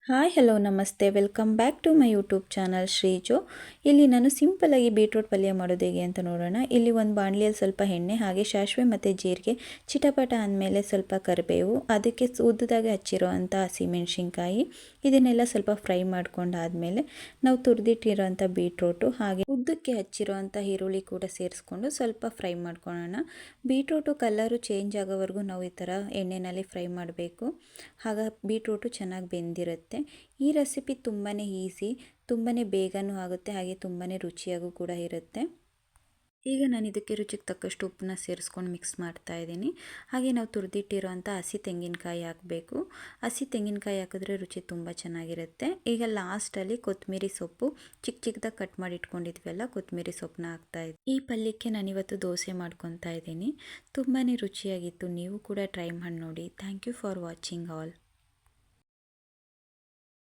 Hi hello ನಮಸ್ತೆ welcome back to my YouTube channel Shreeju. ಇಲ್ಲಿ ನಾನು ಸಿಂಪಲ್ಲಾಗಿ ಬೀಟ್ರೂಟ್ ಪಲ್ಯ ಮಾಡೋದು ಹೇಗೆ ಅಂತ ನೋಡೋಣ. ಇಲ್ಲಿ ಒಂದು ಬಾಣಲಿಯಲ್ಲಿ ಸ್ವಲ್ಪ ಎಣ್ಣೆ ಹಾಗೆ ಸಾಸಿವೆ ಮತ್ತು ಜೀರಿಗೆ ಚಿಟಪಟ ಅಂದಮೇಲೆ ಸ್ವಲ್ಪ ಕರಿಬೇವು, ಅದಕ್ಕೆ ಉದ್ದದಾಗಿ ಹಚ್ಚಿರೋ ಅಂಥ ಹಸಿಮೆಣ್ಸಿನ್ಕಾಯಿ, ಇದನ್ನೆಲ್ಲ ಸ್ವಲ್ಪ ಫ್ರೈ ಮಾಡ್ಕೊಂಡಾದಮೇಲೆ ನಾವು ತುರಿದಿಟ್ಟಿರೋ ಅಂಥ ಬೀಟ್ರೂಟು ಹಾಗೆ ಉದ್ದಕ್ಕೆ ಹಚ್ಚಿರೋ ಅಂಥ ಈರುಳ್ಳಿ ಕೂಡ ಸೇರಿಸ್ಕೊಂಡು ಸ್ವಲ್ಪ ಫ್ರೈ ಮಾಡ್ಕೊಳ್ಳೋಣ. ಬೀಟ್ರೂಟು ಕಲರು ಚೇಂಜ್ ಆಗೋವರೆಗೂ ನಾವು ಈ ಥರ ಎಣ್ಣೆಯಲ್ಲಿ ಫ್ರೈ ಮಾಡಬೇಕು. ಆಗ ಬೀಟ್ರೂಟು ಚೆನ್ನಾಗಿ ಬೆಂದಿರುತ್ತೆ. ಈ ರೆಸಿಪಿ ತುಂಬಾ ಈಸಿ, ತುಂಬಾ ಬೇಗನೂ ಆಗುತ್ತೆ ಹಾಗೆ ತುಂಬಾ ರುಚಿಯಾಗೂ ಕೂಡ ಇರುತ್ತೆ. ಈಗ ನಾನು ಇದಕ್ಕೆ ರುಚಿಗೆ ತಕ್ಕಷ್ಟು ಉಪ್ಪನ್ನ ಸೇರಿಸ್ಕೊಂಡು ಮಿಕ್ಸ್ ಮಾಡ್ತಾ ಇದ್ದೀನಿ. ಹಾಗೆ ನಾವು ತುರಿದಿಟ್ಟಿರೋಂಥ ಹಸಿ ತೆಂಗಿನಕಾಯಿ ಹಾಕಬೇಕು. ಹಸಿ ತೆಂಗಿನಕಾಯಿ ಹಾಕಿದ್ರೆ ರುಚಿ ತುಂಬ ಚೆನ್ನಾಗಿರುತ್ತೆ. ಈಗ ಲಾಸ್ಟಲ್ಲಿ ಕೊತ್ತಂಬರಿ ಸೊಪ್ಪು ಚಿಕ್ಕದಾಗಿ ಕಟ್ ಮಾಡಿ ಇಟ್ಕೊಂಡಿದ್ವಲ್ಲ, ಕೊತ್ತಂಬರಿ ಸೊಪ್ಪನ್ನ ಹಾಕ್ತಾಯಿದ್ದೀನಿ. ಈ ಪಲ್ಯಕ್ಕೆ ನಾನಿವತ್ತು ದೋಸೆ ಮಾಡ್ಕೊತಾ ಇದ್ದೀನಿ. ತುಂಬಾ ರುಚಿಯಾಗಿತ್ತು, ನೀವು ಕೂಡ ಟ್ರೈ ಮಾಡಿ ನೋಡಿ. Thank you for watching all.